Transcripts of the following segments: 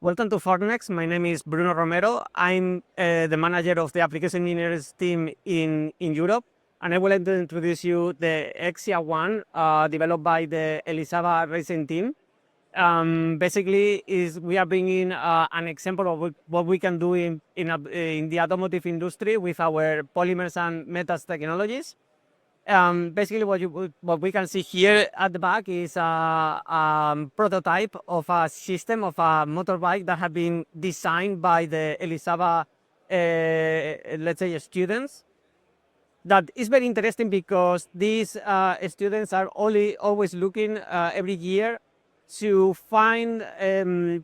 Welcome to Formnext. My name is Bruno Romero. I'm the manager of the application engineers team in Europe, and I would like to introduce you the Hexia One, developed by the Elisava Racing Team. Basically, we are bringing an example of what we can do in the automotive industry with our polymers and metals technologies. Basically, what we can see here at the back is a prototype of a system of a motorbike that have been designed by the Elisava, let's say, students. That is very interesting because these students are always looking every year to find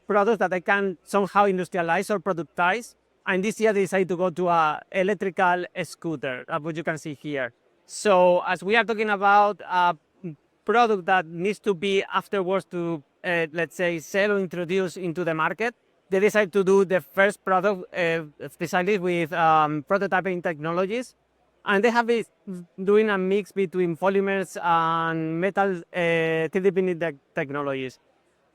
products that they can somehow industrialize or productize. And this year they decided to go to an electrical scooter, what you can see here. So as we are talking about a product that needs to be afterwards to, let's say, sell or introduce into the market, they decided to do the first product, especially with prototyping technologies. And they have been doing a mix between polymers and metal 3D printing technologies.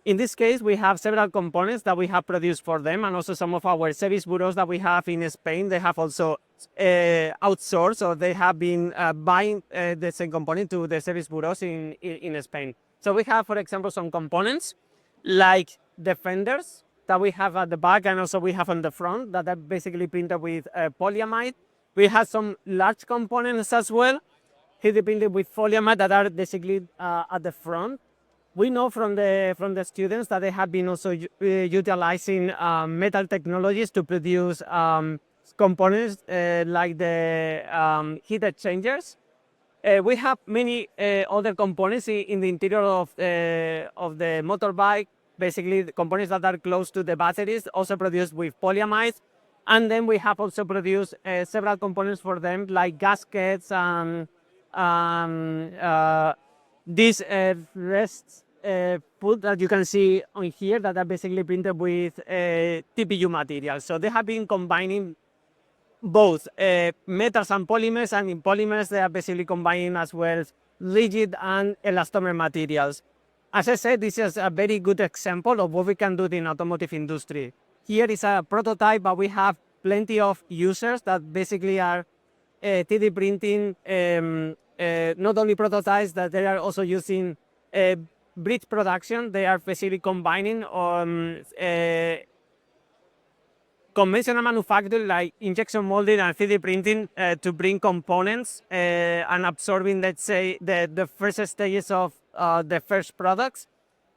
In this case, we have several components that we have produced for them, and also some of our service bureaus that we have in Spain. They have also outsourced, or they have been buying the same component to the service bureaus in Spain. So we have, for example, some components like the fenders that we have at the back, and also we have on the front that are basically printed with polyamide. We have some large components as well, 3D printed with polyamide that are basically at the front. We know from the students that they have been also utilizing metal technologies to produce components like the heat exchangers. We have many other components in the interior of the motorbike, basically the components that are close to the batteries, also produced with polyamide. And then we have also produced several components for them, like gaskets and these rests put that you can see on here that are basically printed with TPU materials. So they have been combining both metals and polymers, and in polymers they are basically combining as well rigid and elastomer materials. As I said, this is a very good example of what we can do in the automotive industry. Here is a prototype, but we have plenty of users that basically are 3D printing not only prototypes, that they are also using bridge production. They are basically combining conventional manufacturing like injection molding and 3D printing to bring components and absorbing, let's say, the first stages of the first products.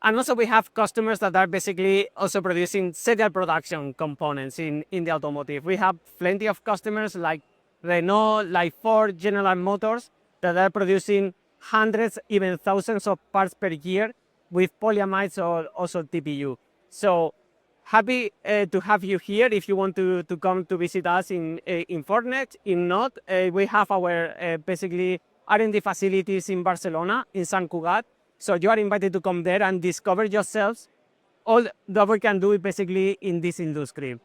And also we have customers that are basically also producing serial production components in the automotive. We have plenty of customers like Renault, like Ford, General Motors, that are producing hundreds, even thousands of parts per year with polyamides or also TPU. So happy to have you here if you want to come to visit us in Formnext. If not, we have our basically R&D facilities in Barcelona, in Sant Cugat. So you are invited to come there and discover yourselves all that we can do basically in this industry.